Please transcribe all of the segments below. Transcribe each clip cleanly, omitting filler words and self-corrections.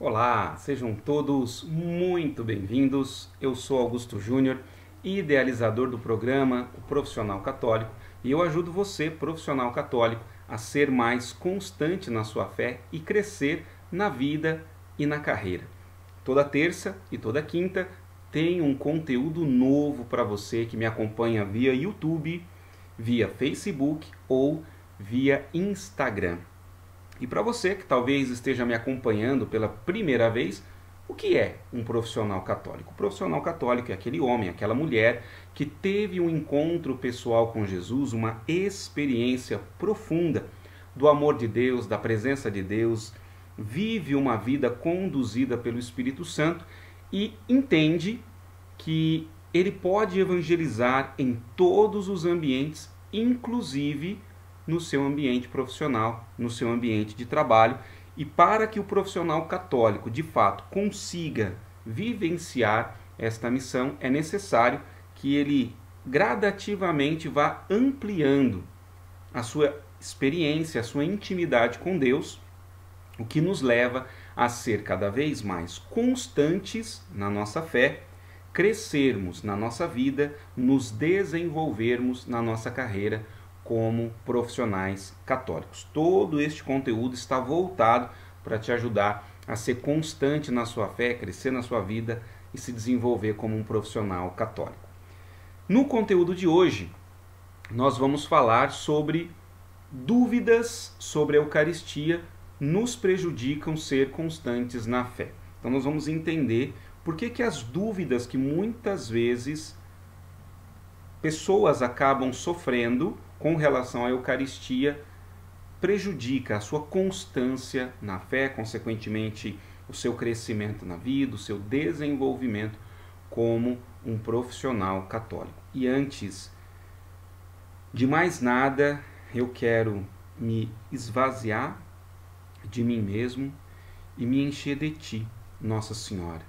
Olá, sejam todos muito bem-vindos. Eu sou Augusto Júnior, idealizador do programa O Profissional Católico, e eu ajudo você, profissional católico, a ser mais constante na sua fé e crescer na vida e na carreira. Toda terça e toda quinta tem um conteúdo novo para você que me acompanha via YouTube, via Facebook ou via Instagram. E para você que talvez esteja me acompanhando pela primeira vez, o que é um profissional católico? O profissional católico é aquele homem, aquela mulher que teve um encontro pessoal com Jesus, uma experiência profunda do amor de Deus, da presença de Deus, vive uma vida conduzida pelo Espírito Santo e entende que ele pode evangelizar em todos os ambientes, inclusive no seu ambiente profissional, no seu ambiente de trabalho. E para que o profissional católico de fato consiga vivenciar esta missão, é necessário que ele gradativamente vá ampliando a sua experiência, a sua intimidade com Deus, o que nos leva a ser cada vez mais constantes na nossa fé, crescermos na nossa vida, nos desenvolvermos na nossa carreira como profissionais católicos. Todo este conteúdo está voltado para te ajudar a ser constante na sua fé, crescer na sua vida e se desenvolver como um profissional católico. No conteúdo de hoje, nós vamos falar sobre dúvidas sobre a Eucaristia nos prejudicam ser constantes na fé. Então nós vamos entender por que as dúvidas que muitas vezes pessoas acabam sofrendo com relação à Eucaristia prejudica a sua constância na fé, consequentemente o seu crescimento na vida, o seu desenvolvimento como um profissional católico. E antes de mais nada, eu quero me esvaziar de mim mesmo e me encher de Ti, Nossa Senhora,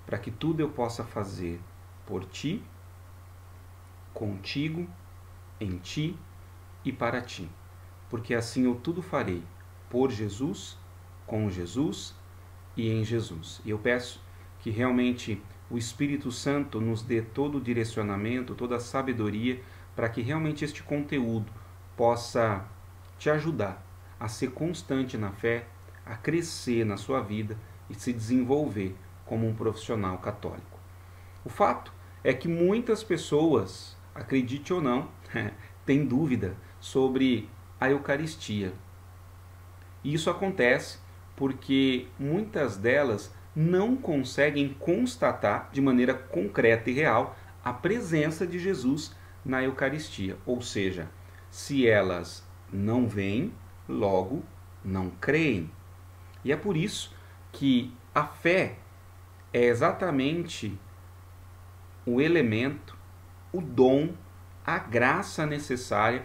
para que tudo eu possa fazer por Ti, contigo, em Ti e para Ti, porque assim eu tudo farei por Jesus, com Jesus e em Jesus. E eu peço que realmente o Espírito Santo nos dê todo o direcionamento, toda a sabedoria, para que realmente este conteúdo possa te ajudar a ser constante na fé, a crescer na sua vida e se desenvolver como um profissional católico. O fato é que muitas pessoas, acredite ou não, têm dúvida sobre a Eucaristia. E isso acontece porque muitas delas não conseguem constatar de maneira concreta e real a presença de Jesus na Eucaristia. Ou seja, se elas não veem, logo não creem. E é por isso que a fé é exatamente o elemento, o dom, a graça necessária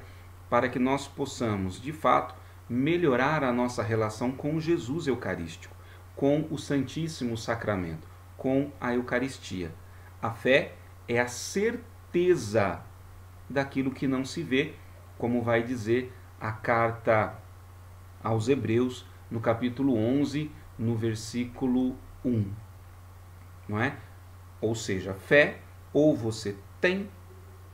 para que nós possamos, de fato, melhorar a nossa relação com Jesus Eucarístico, com o Santíssimo Sacramento, com a Eucaristia. A fé é a certeza daquilo que não se vê, como vai dizer a carta aos Hebreus, no capítulo 11, no versículo 1. Não é? Ou seja, fé, ou você tem,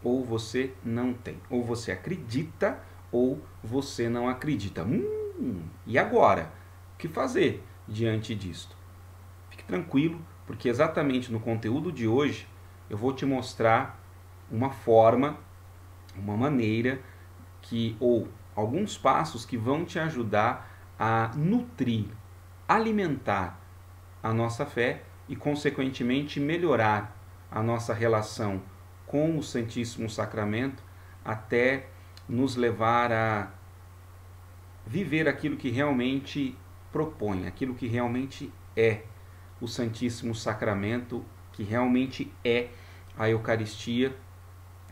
ou você não tem. Ou você acredita, ou você não acredita. E agora? O que fazer diante disto? Fique tranquilo, porque exatamente no conteúdo de hoje eu vou te mostrar uma forma, uma maneira ou alguns passos que vão te ajudar a nutrir, alimentar a nossa fé e, consequentemente, melhorar a nossa relação com o Santíssimo Sacramento até nos levar a viver aquilo que realmente propõe, aquilo que realmente é o Santíssimo Sacramento, que realmente é a Eucaristia,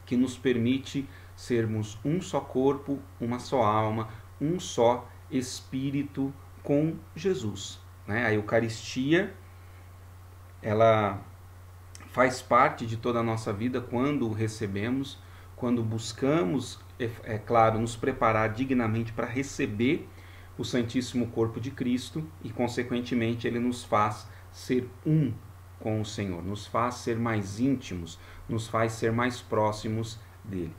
que nos permite sermos um só corpo, uma só alma, um só Espírito com Jesus. A Eucaristia, ela faz parte de toda a nossa vida quando o recebemos, quando buscamos, é claro, nos preparar dignamente para receber o Santíssimo Corpo de Cristo e, consequentemente, ele nos faz ser um com o Senhor, nos faz ser mais íntimos, nos faz ser mais próximos dele.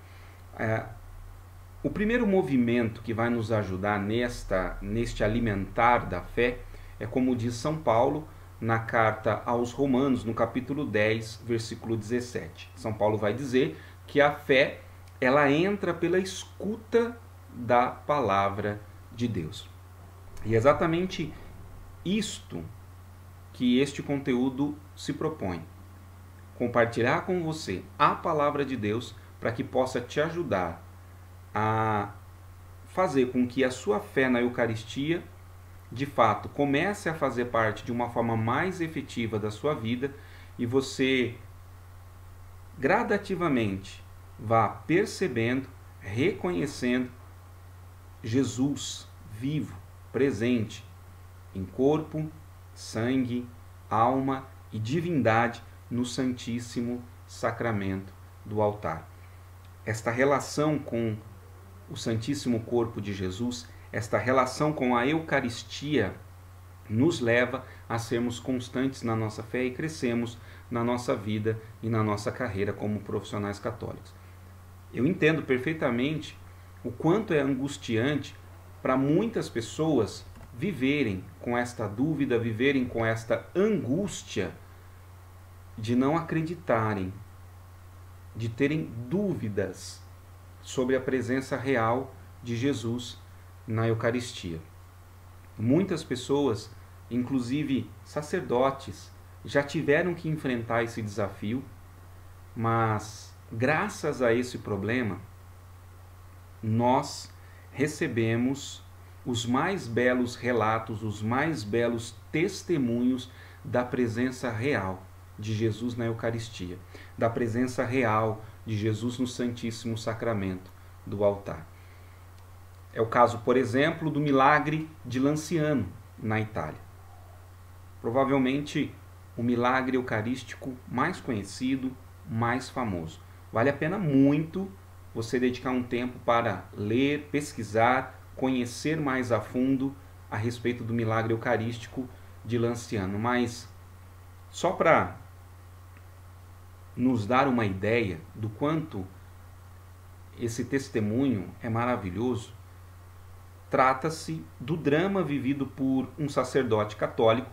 O primeiro movimento que vai nos ajudar neste alimentar da fé é, como diz São Paulo na carta aos Romanos, no capítulo 10, versículo 17. São Paulo vai dizer que a fé, ela entra pela escuta da palavra de Deus. E é exatamente isto que este conteúdo se propõe: compartilhar com você a palavra de Deus para que possa te ajudar a fazer com que a sua fé na Eucaristia, de fato, comece a fazer parte de uma forma mais efetiva da sua vida e você gradativamente vá percebendo, reconhecendo Jesus vivo, presente, em corpo, sangue, alma e divindade no Santíssimo Sacramento do altar. Esta relação com o Santíssimo Corpo de Jesus, esta relação com a Eucaristia, nos leva a sermos constantes na nossa fé e crescemos na nossa vida e na nossa carreira como profissionais católicos. Eu entendo perfeitamente o quanto é angustiante para muitas pessoas viverem com esta dúvida, viverem com esta angústia de não acreditarem, de terem dúvidas sobre a presença real de Jesus na Eucaristia. Muitas pessoas, inclusive sacerdotes, já tiveram que enfrentar esse desafio, mas graças a esse problema, nós recebemos os mais belos relatos, os mais belos testemunhos da presença real de Jesus na Eucaristia, da presença real de Jesus no Santíssimo Sacramento do altar. É o caso, por exemplo, do milagre de Lanciano, na Itália. Provavelmente o milagre eucarístico mais conhecido, mais famoso. Vale a pena muito você dedicar um tempo para ler, pesquisar, conhecer mais a fundo a respeito do milagre eucarístico de Lanciano. Mas só para nos dar uma ideia do quanto esse testemunho é maravilhoso, trata-se do drama vivido por um sacerdote católico,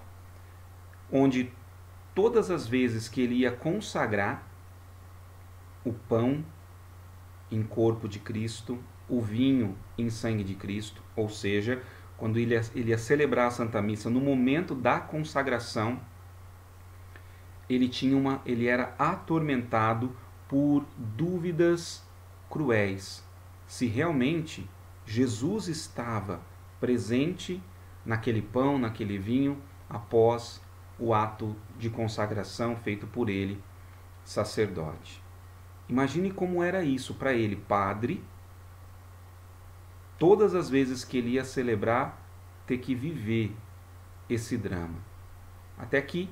onde todas as vezes que ele ia consagrar o pão em corpo de Cristo, o vinho em sangue de Cristo, ou seja, quando ele ia celebrar a Santa Missa, no momento da consagração, ele era atormentado por dúvidas cruéis. Se realmente Jesus estava presente naquele pão, naquele vinho, após o ato de consagração feito por ele, sacerdote. Imagine como era isso para ele, padre, todas as vezes que ele ia celebrar, ter que viver esse drama. Até que,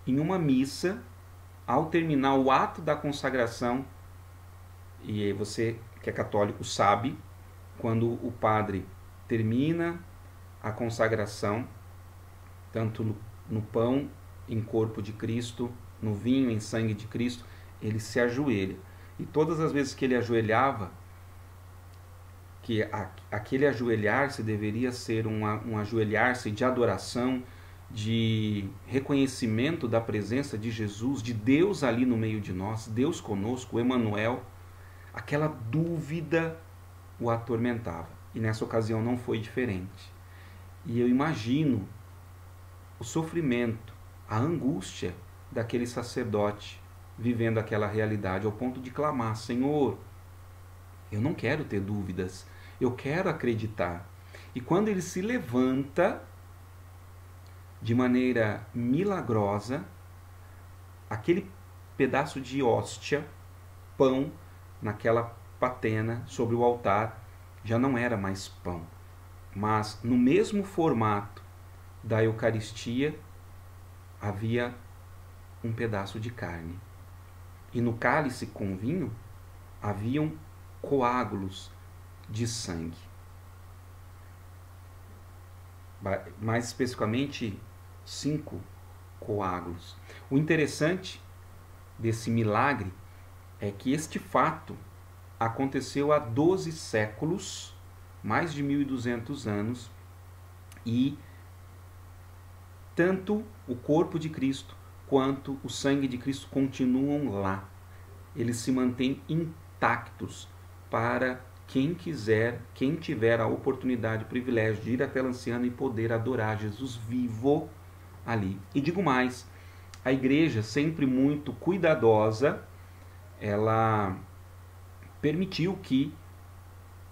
em uma missa, ao terminar o ato da consagração, e você que é católico sabe, quando o padre termina a consagração, tanto no pão em corpo de Cristo, no vinho em sangue de Cristo, ele se ajoelha. E todas as vezes que ele ajoelhava, que aquele ajoelhar-se deveria ser um ajoelhar-se de adoração, de reconhecimento da presença de Jesus, de Deus ali no meio de nós, Deus conosco, Emmanuel, aquela dúvida o atormentava. E nessa ocasião não foi diferente. E eu imagino o sofrimento, a angústia daquele sacerdote vivendo aquela realidade, ao ponto de clamar: Senhor, eu não quero ter dúvidas, eu quero acreditar. E quando ele se levanta, de maneira milagrosa, aquele pedaço de hóstia, pão, naquela patena sobre o altar, já não era mais pão, mas no mesmo formato da Eucaristia havia um pedaço de carne. E no cálice com vinho haviam coágulos de sangue. mais especificamente 5 coágulos. O interessante desse milagre é que este fato aconteceu há 12 séculos, mais de 1.200 anos, e tanto o corpo de Cristo quanto o sangue de Cristo continuam lá. Eles se mantêm intactos para quem quiser, quem tiver a oportunidade, o privilégio de ir até Lanciano e poder adorar Jesus vivo ali. E digo mais, a igreja, sempre muito cuidadosa, ela permitiu que,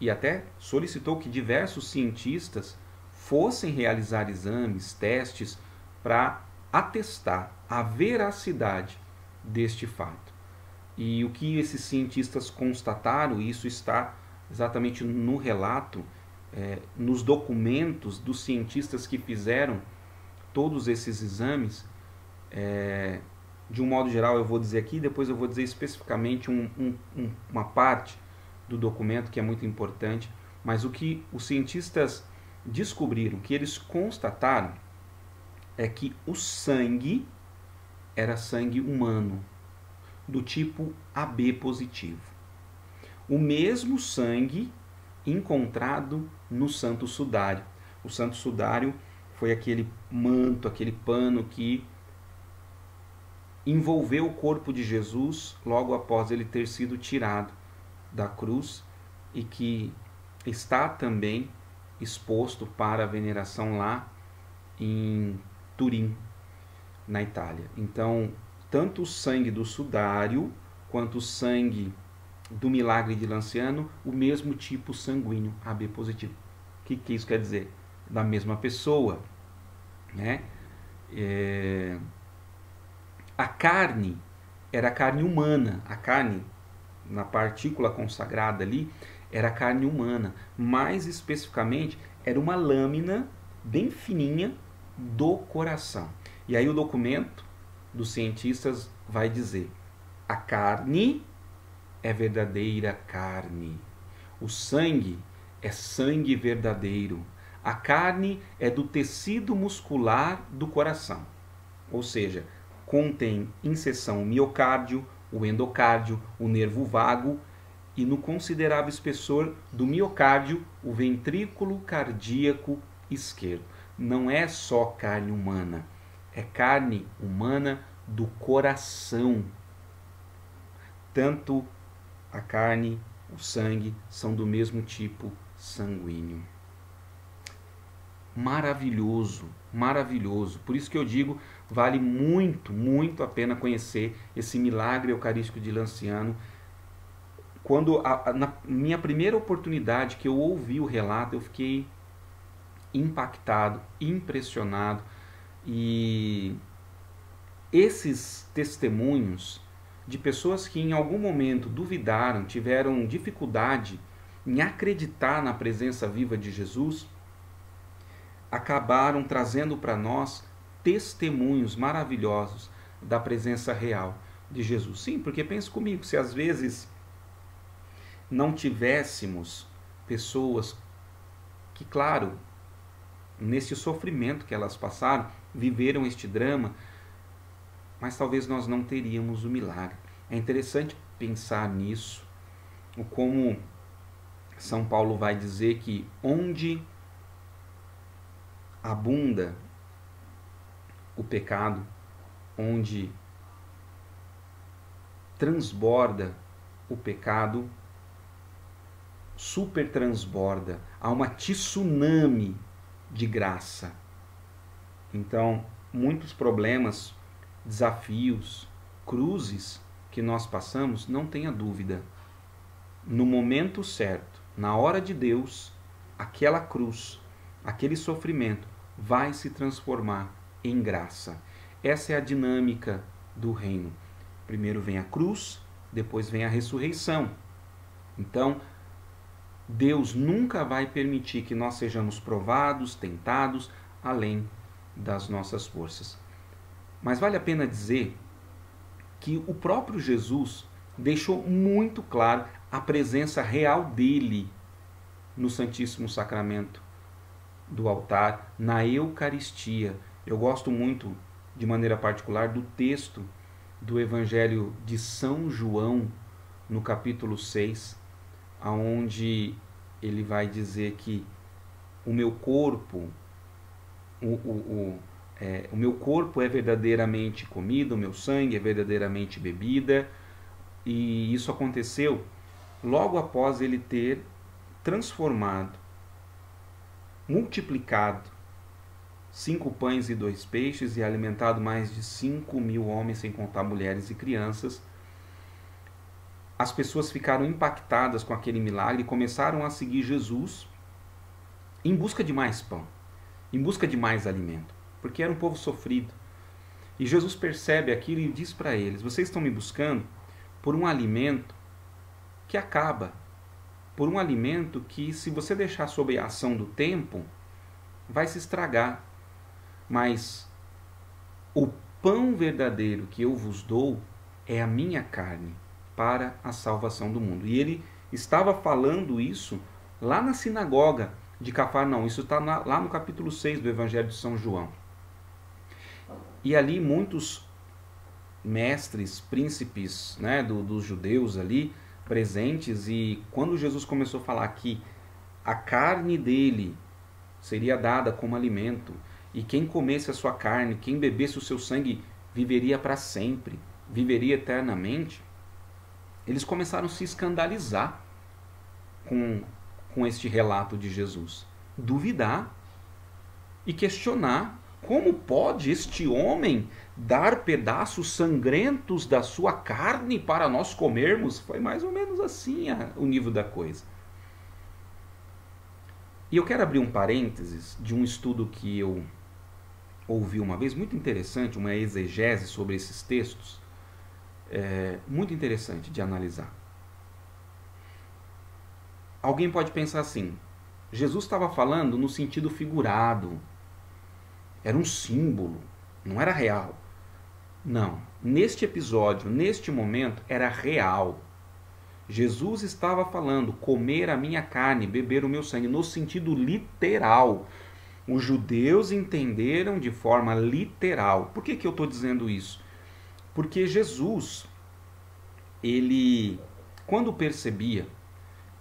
e até solicitou que diversos cientistas fossem realizar exames, testes, para atestar a veracidade deste fato. E o que esses cientistas constataram, e isso está exatamente no relato, nos documentos dos cientistas que fizeram todos esses exames, de um modo geral eu vou dizer aqui, depois eu vou dizer especificamente uma parte do documento que é muito importante, mas o que os cientistas descobriram, que eles constataram, é que o sangue era sangue humano, do tipo AB positivo. O mesmo sangue encontrado no Santo Sudário. O Santo Sudário foi aquele manto, aquele pano que envolveu o corpo de Jesus logo após ele ter sido tirado da cruz e que está também exposto para a veneração lá em Turim, na Itália. Então, tanto o sangue do sudário quanto o sangue do milagre de Lanciano, o mesmo tipo sanguíneo, AB positivo. O que isso quer dizer? Da mesma pessoa, né? A carne era carne humana, a carne na partícula consagrada ali era carne humana, mais especificamente era uma lâmina bem fininha do coração. E aí o documento dos cientistas vai dizer: a carne é verdadeira carne, o sangue é sangue verdadeiro, a carne é do tecido muscular do coração, ou seja, contém em seção o miocárdio, o endocárdio, o nervo vago e no considerável espessor do miocárdio o ventrículo cardíaco esquerdo. Não é só carne humana, é carne humana do coração. Tanto a carne, o sangue são do mesmo tipo sanguíneo. Maravilhoso, maravilhoso. Por isso que eu digo, vale muito, muito a pena conhecer esse milagre eucarístico de Lanciano. Quando na minha primeira oportunidade que eu ouvi o relato, eu fiquei impactado, impressionado, e esses testemunhos de pessoas que em algum momento duvidaram, tiveram dificuldade em acreditar na presença viva de Jesus, acabaram trazendo para nós testemunhos maravilhosos da presença real de Jesus. Sim, porque pense comigo, se às vezes não tivéssemos pessoas que, claro, nesse sofrimento que elas passaram, viveram este drama, mas talvez nós não teríamos o milagre. É interessante pensar nisso, como São Paulo vai dizer que onde abunda o pecado, onde transborda o pecado, super transborda, há uma tsunami de graça. Então, muitos problemas, desafios, cruzes que nós passamos, não tenha dúvida, no momento certo, na hora de Deus, aquela cruz, aquele sofrimento vai se transformar em graça. Essa é a dinâmica do reino. Primeiro vem a cruz, depois vem a ressurreição. Então, Deus nunca vai permitir que nós sejamos provados, tentados, além das nossas forças. Mas vale a pena dizer que o próprio Jesus deixou muito claro a presença real dele no Santíssimo Sacramento do altar, na Eucaristia. Eu gosto muito, de maneira particular, do texto do Evangelho de São João, no capítulo 6, onde ele vai dizer que o meu corpo, o meu corpo é verdadeiramente comida, o meu sangue é verdadeiramente bebida, e isso aconteceu logo após ele ter transformado, multiplicado 5 pães e 2 peixes e alimentado mais de 5.000 homens, sem contar mulheres e crianças. As pessoas ficaram impactadas com aquele milagre e começaram a seguir Jesus em busca de mais pão, em busca de mais alimento, porque era um povo sofrido. E Jesus percebe aquilo e diz para eles: vocês estão me buscando por um alimento que acaba, por um alimento que, se você deixar sob a ação do tempo, vai se estragar. Mas o pão verdadeiro que eu vos dou é a minha carne para a salvação do mundo. E ele estava falando isso lá na sinagoga de Cafarnaum. Isso está lá no capítulo 6 do Evangelho de São João. E ali muitos mestres, príncipes, né, dos judeus ali presentes, e quando Jesus começou a falar que a carne dele seria dada como alimento, e quem comesse a sua carne, quem bebesse o seu sangue, viveria para sempre, viveria eternamente, eles começaram a se escandalizar com este relato de Jesus, duvidar e questionar: como pode este homem dar pedaços sangrentos da sua carne para nós comermos? Foi mais ou menos assim o nível da coisa. E eu quero abrir um parênteses de um estudo que eu ouvi uma vez, muito interessante, uma exegese sobre esses textos, muito interessante de analisar. Alguém pode pensar assim: Jesus estava falando no sentido figurado, era um símbolo, não era real. Não, neste episódio, neste momento, era real. Jesus estava falando comer a minha carne, beber o meu sangue, no sentido literal. Os judeus entenderam de forma literal. Por que eu estou dizendo isso? Porque Jesus, ele, quando percebia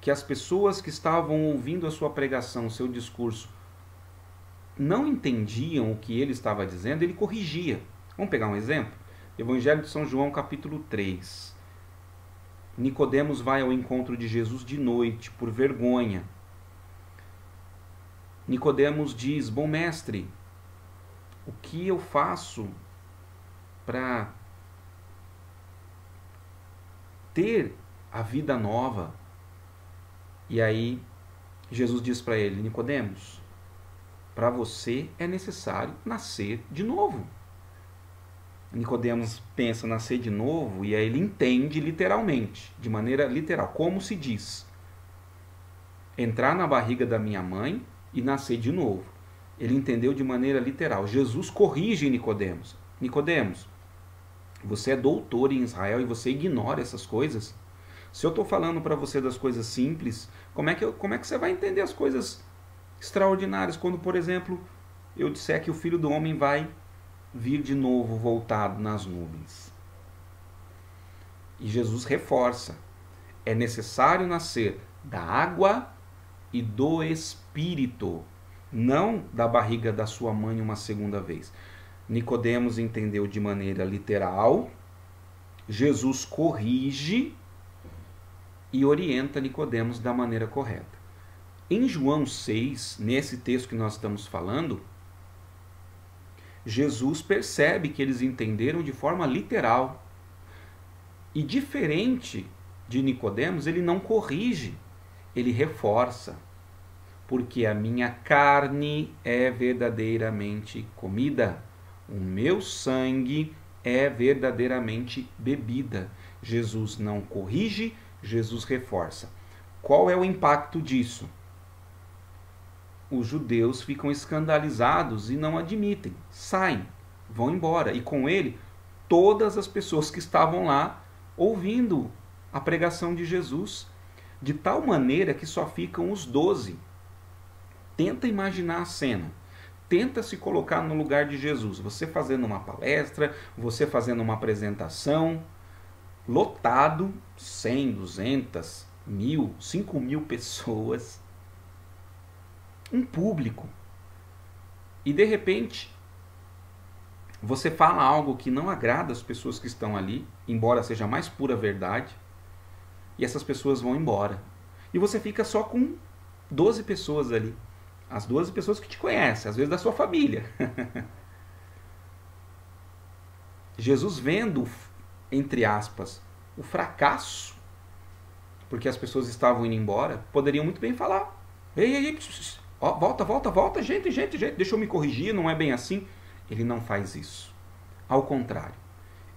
que as pessoas que estavam ouvindo a sua pregação, o seu discurso, não entendiam o que ele estava dizendo, ele corrigia. Vamos pegar um exemplo? Evangelho de São João, capítulo 3. Nicodemos vai ao encontro de Jesus de noite, por vergonha. Nicodemos diz: bom mestre, o que eu faço para ter a vida nova? E aí Jesus diz para ele: Nicodemos, para você é necessário nascer de novo. Nicodemos pensa nascer de novo, e aí ele entende literalmente, de maneira literal, como se diz: entrar na barriga da minha mãe e nascer de novo. Ele entendeu de maneira literal. Jesus corrige Nicodemos: Nicodemos, você é doutor em Israel e você ignora essas coisas? Se eu estou falando para você das coisas simples, como é que você vai entender as coisas extraordinárias quando, por exemplo, eu disser que o Filho do Homem vai vir de novo voltado nas nuvens? E Jesus reforça: é necessário nascer da água e do Espírito, não da barriga da sua mãe uma segunda vez. Nicodemos entendeu de maneira literal, Jesus corrige e orienta Nicodemos da maneira correta. Em João 6, nesse texto que nós estamos falando, Jesus percebe que eles entenderam de forma literal. E diferente de Nicodemos, ele não corrige, ele reforça: porque a minha carne é verdadeiramente comida, o meu sangue é verdadeiramente bebida. Jesus não corrige, Jesus reforça. Qual é o impacto disso? Os judeus ficam escandalizados e não admitem, saem, vão embora, e com ele todas as pessoas que estavam lá ouvindo a pregação de Jesus, de tal maneira que só ficam os 12. Tenta imaginar a cena. Tenta se colocar no lugar de Jesus. Você fazendo uma palestra, você fazendo uma apresentação, lotado, 100, 200, 1000, 5.000 pessoas, um público. E de repente, você fala algo que não agrada as pessoas que estão ali, embora seja a mais pura verdade, e essas pessoas vão embora. E você fica só com 12 pessoas ali. As 12 pessoas que te conhecem, às vezes da sua família. Jesus vendo, entre aspas, o fracasso, porque as pessoas estavam indo embora, poderiam muito bem falar: ei, ó, volta, gente, deixa eu me corrigir, não é bem assim. Ele não faz isso. Ao contrário,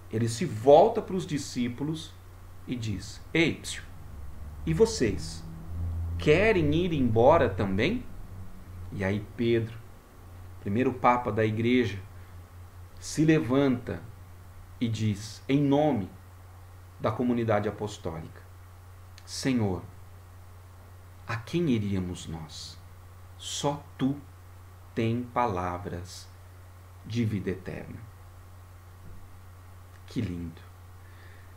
ele se volta para os discípulos e diz: ei, e vocês? Querem ir embora também? E aí Pedro, primeiro papa da igreja, se levanta e diz, em nome da comunidade apostólica: Senhor, a quem iríamos nós? Só tu tem palavras de vida eterna. Que lindo.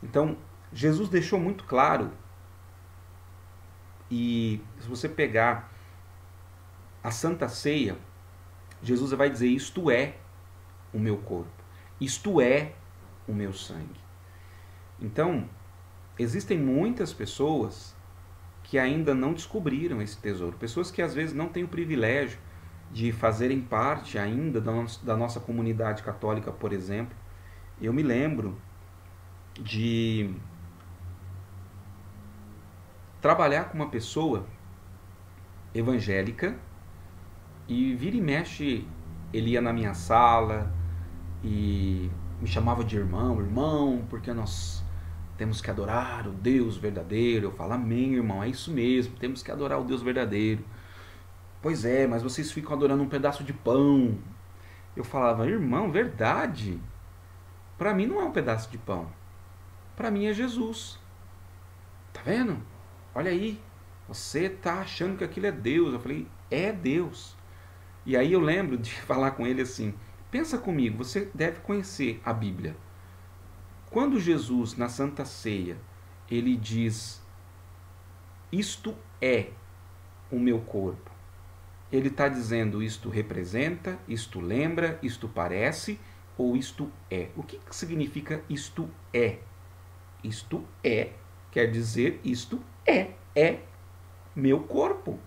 Então, Jesus deixou muito claro, e se você pegar a Santa Ceia, Jesus vai dizer: isto é o meu corpo, isto é o meu sangue. Então, existem muitas pessoas que ainda não descobriram esse tesouro, pessoas que às vezes não têm o privilégio de fazerem parte ainda da nossa comunidade católica, por exemplo. Eu me lembro de trabalhar com uma pessoa evangélica, e vira e mexe ele ia na minha sala e me chamava de irmão, porque nós temos que adorar o Deus verdadeiro. Eu falo: amém, irmão, é isso mesmo, temos que adorar o Deus verdadeiro. Pois é, mas vocês ficam adorando um pedaço de pão. Eu falava: irmão, verdade, para mim não é um pedaço de pão, para mim é Jesus. Tá vendo? Olha aí, você tá achando que aquilo é Deus. Eu falei: é Deus. E aí eu lembro de falar com ele assim: pensa comigo, você deve conhecer a Bíblia. Quando Jesus, na Santa Ceia, ele diz: isto é o meu corpo, ele está dizendo: isto representa, isto lembra, isto parece, ou isto é? O que significa isto é? Isto é, quer dizer, isto é meu corpo.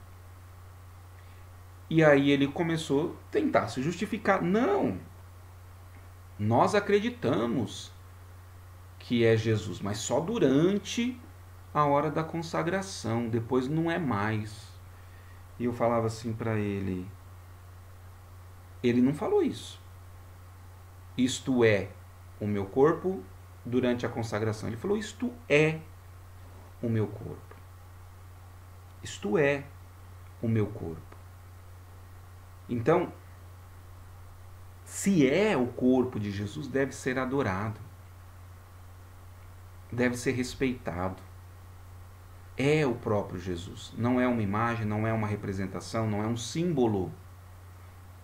E aí ele começou a tentar se justificar. Não, nós acreditamos que é Jesus, mas só durante a hora da consagração, depois não é mais. E eu falava assim para ele: ele não falou isso. Isto é o meu corpo durante a consagração. Ele falou: isto é o meu corpo. Isto é o meu corpo. Então, se é o corpo de Jesus, deve ser adorado, deve ser respeitado. É o próprio Jesus, não é uma imagem, não é uma representação, não é um símbolo.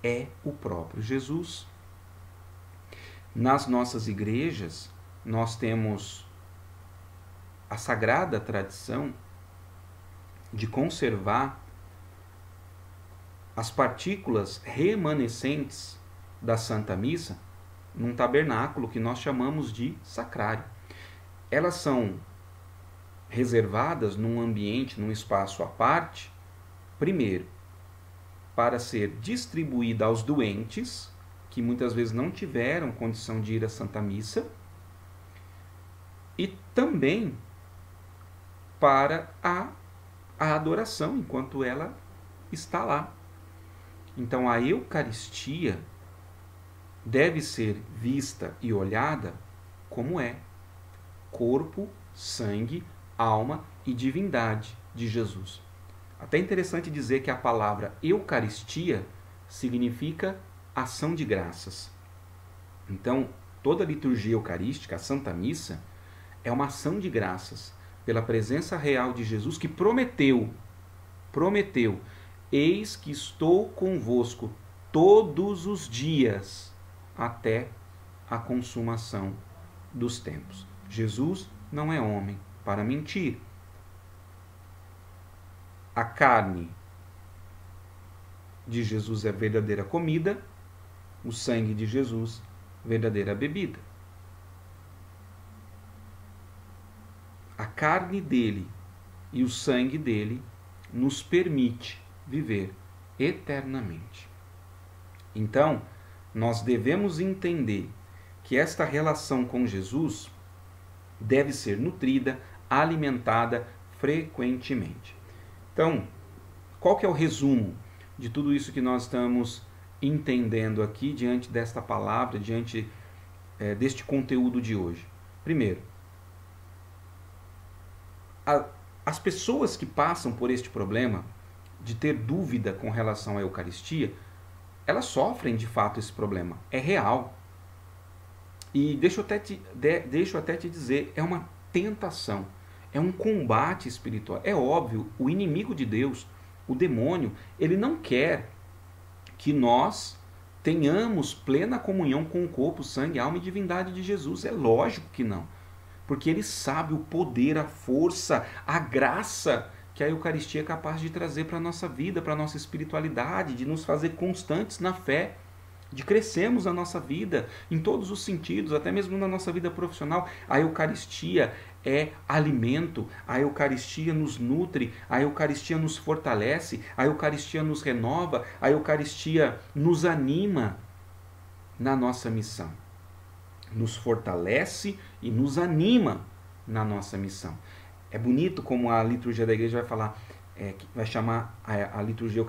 É o próprio Jesus. Nas nossas igrejas, nós temos a sagrada tradição de conservar as partículas remanescentes da Santa Missa num tabernáculo que nós chamamos de sacrário. Elas são reservadas num ambiente, num espaço à parte, primeiro, para ser distribuída aos doentes, que muitas vezes não tiveram condição de ir à Santa Missa, e também para a adoração, enquanto ela está lá. Então a Eucaristia deve ser vista e olhada como é: corpo, sangue, alma e divindade de Jesus. Até interessante dizer que a palavra Eucaristia significa ação de graças. Então, toda a liturgia eucarística, a Santa Missa, é uma ação de graças pela presença real de Jesus, que prometeu, eis que estou convosco todos os dias até a consumação dos tempos. Jesus não é homem para mentir. A carne de Jesus é verdadeira comida, o sangue de Jesus, verdadeira bebida. A carne dele e o sangue dele nos permite viver eternamente. Então, nós devemos entender que esta relação com Jesus deve ser nutrida, alimentada frequentemente. Então, qual que é o resumo de tudo isso que nós estamos entendendo aqui diante desta palavra, diante deste conteúdo de hoje? Primeiro, as pessoas que passam por este problema de ter dúvida com relação à Eucaristia, elas sofrem de fato esse problema, é real. E deixa eu até te dizer, é uma tentação, é um combate espiritual. É óbvio, o inimigo de Deus, o demônio, ele não quer que nós tenhamos plena comunhão com o corpo, sangue, alma e divindade de Jesus. É lógico que não. Porque ele sabe o poder, a força, a graça que a Eucaristia é capaz de trazer para a nossa vida, para a nossa espiritualidade, de nos fazer constantes na fé, de crescermos na nossa vida, em todos os sentidos, até mesmo na nossa vida profissional. A Eucaristia é alimento, a Eucaristia nos nutre, a Eucaristia nos fortalece, a Eucaristia nos renova, a Eucaristia nos anima na nossa missão. Nos fortalece e nos anima na nossa missão. É bonito como a liturgia da igreja vai falar, vai chamar a liturgia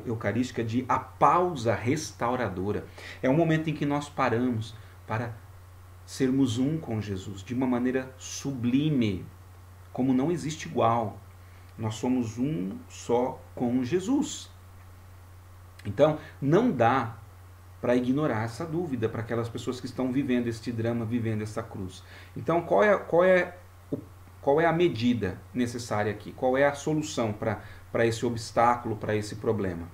eucarística de a pausa restauradora. É um momento em que nós paramos para sermos um com Jesus, de uma maneira sublime, como não existe igual. Nós somos um só com Jesus. Então, não dá para ignorar essa dúvida para aquelas pessoas que estão vivendo este drama, vivendo essa cruz. Então, qual é a medida necessária aqui? Qual é a solução para esse obstáculo, para esse problema?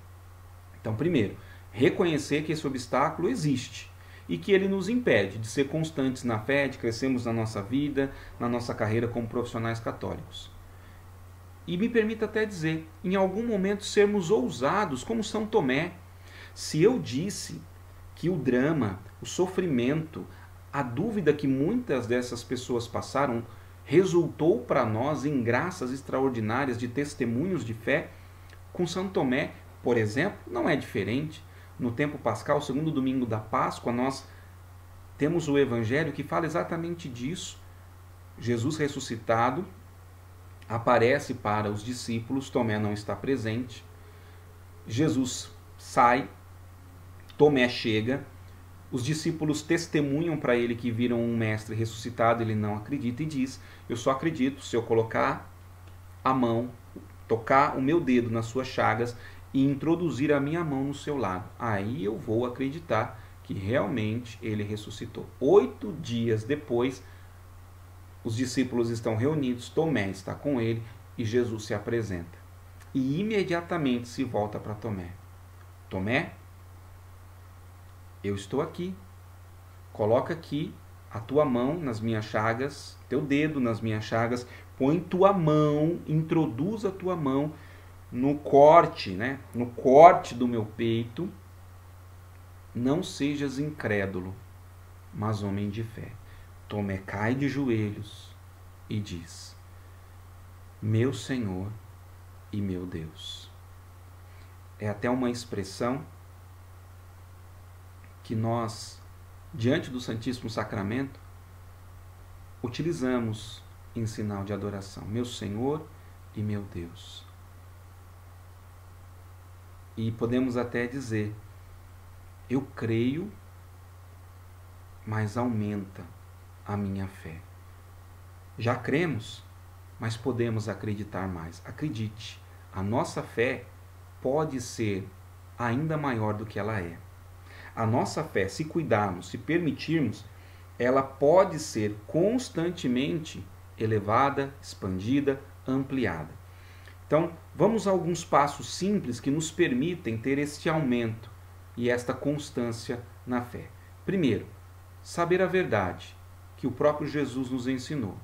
Então, primeiro, reconhecer que esse obstáculo existe e que ele nos impede de ser constantes na fé, de crescermos na nossa vida, na nossa carreira como profissionais católicos. E me permita até dizer, em algum momento sermos ousados, como São Tomé. Se eu disse que o drama, o sofrimento, a dúvida que muitas dessas pessoas passaram resultou para nós em graças extraordinárias de testemunhos de fé, com São Tomé, por exemplo, não é diferente. No tempo pascal, segundo domingo da Páscoa, nós temos o Evangelho que fala exatamente disso. Jesus ressuscitado aparece para os discípulos, Tomé não está presente. Jesus sai, Tomé chega, os discípulos testemunham para ele que viram um mestre ressuscitado, ele não acredita e diz: eu só acredito se eu colocar a mão, tocar o meu dedo nas suas chagas e introduzir a minha mão no seu lado. Aí eu vou acreditar que realmente ele ressuscitou. 8 dias depois, os discípulos estão reunidos, Tomé está com ele e Jesus se apresenta. E imediatamente se volta para Tomé. Tomé, eu estou aqui. Coloca aqui a tua mão nas minhas chagas, teu dedo nas minhas chagas, põe tua mão, introduz a tua mão no corte, né? No corte do meu peito. Não sejas incrédulo, mas homem de fé. Tomé cai de joelhos e diz: meu Senhor e meu Deus. É até uma expressão que nós, diante do Santíssimo Sacramento, utilizamos em sinal de adoração. Meu Senhor e meu Deus. E podemos até dizer: eu creio, mas aumenta a minha fé. Já cremos, mas podemos acreditar mais. Acredite, a nossa fé pode ser ainda maior do que ela é. A nossa fé, se cuidarmos, se permitirmos, ela pode ser constantemente elevada, expandida, ampliada. Então, Vamos a alguns passos simples que nos permitem ter este aumento e esta constância na fé. Primeiro, saber a verdade que o próprio Jesus nos ensinou.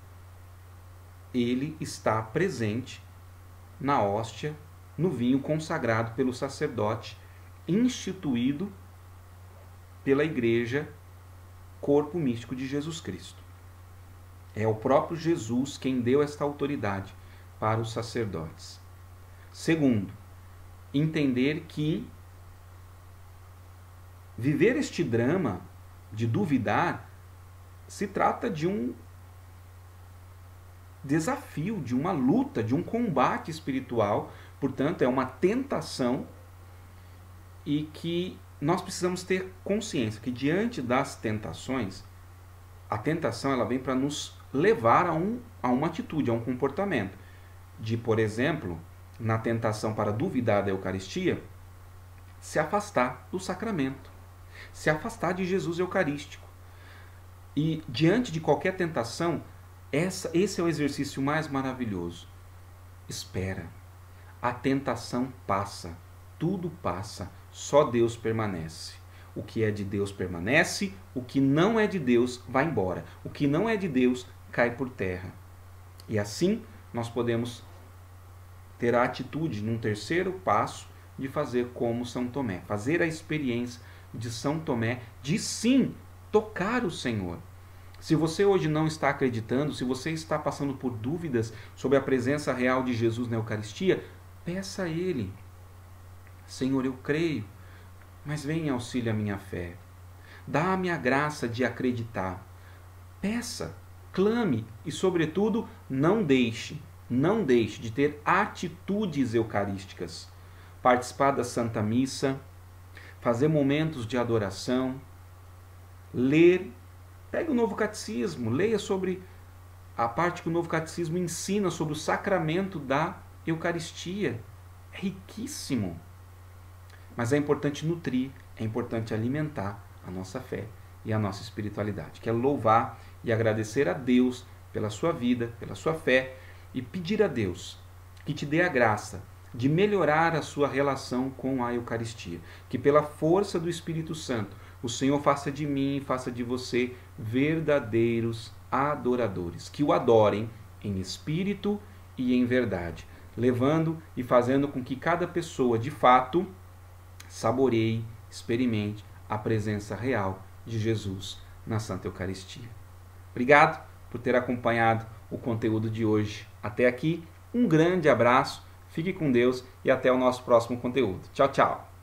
Ele está presente na hóstia, no vinho consagrado pelo sacerdote, instituído pela igreja, corpo místico de Jesus Cristo. É o próprio Jesus quem deu esta autoridade para os sacerdotes. Segundo, entender que viver este drama de duvidar se trata de um desafio, de uma luta, de um combate espiritual, portanto, é uma tentação, e que nós precisamos ter consciência que diante das tentações, a tentação ela vem para nos levar a uma atitude, a um comportamento, de, por exemplo, na tentação para duvidar da Eucaristia, se afastar do sacramento, se afastar de Jesus Eucarístico. E diante de qualquer tentação, esse é o exercício mais maravilhoso. Espera. A tentação passa. Tudo passa. Só Deus permanece. O que é de Deus permanece. O que não é de Deus vai embora. O que não é de Deus cai por terra. E assim nós podemos ter a atitude, num terceiro passo, de fazer como São Tomé. Fazer a experiência de São Tomé de sim tocar o Senhor. Se você hoje não está acreditando, se você está passando por dúvidas sobre a presença real de Jesus na Eucaristia, peça a Ele. Senhor, eu creio, mas vem em auxílio à minha fé. Dá-me a graça de acreditar. Peça, clame e, sobretudo, não deixe de ter atitudes eucarísticas. Participar da Santa Missa, fazer momentos de adoração, ler. Pegue o Novo Catecismo, leia sobre a parte que o Novo Catecismo ensina sobre o sacramento da Eucaristia. É riquíssimo. Mas é importante nutrir, é importante alimentar a nossa fé e a nossa espiritualidade. Quero louvar e agradecer a Deus pela sua vida, pela sua fé, e pedir a Deus que te dê a graça de melhorar a sua relação com a Eucaristia. Que pela força do Espírito Santo, o Senhor faça de mim e faça de você verdadeiros adoradores, que o adorem em espírito e em verdade, levando e fazendo com que cada pessoa, de fato, saboreie, experimente a presença real de Jesus na Santa Eucaristia. Obrigado por ter acompanhado o conteúdo de hoje até aqui. Um grande abraço, fique com Deus e até o nosso próximo conteúdo. Tchau, tchau!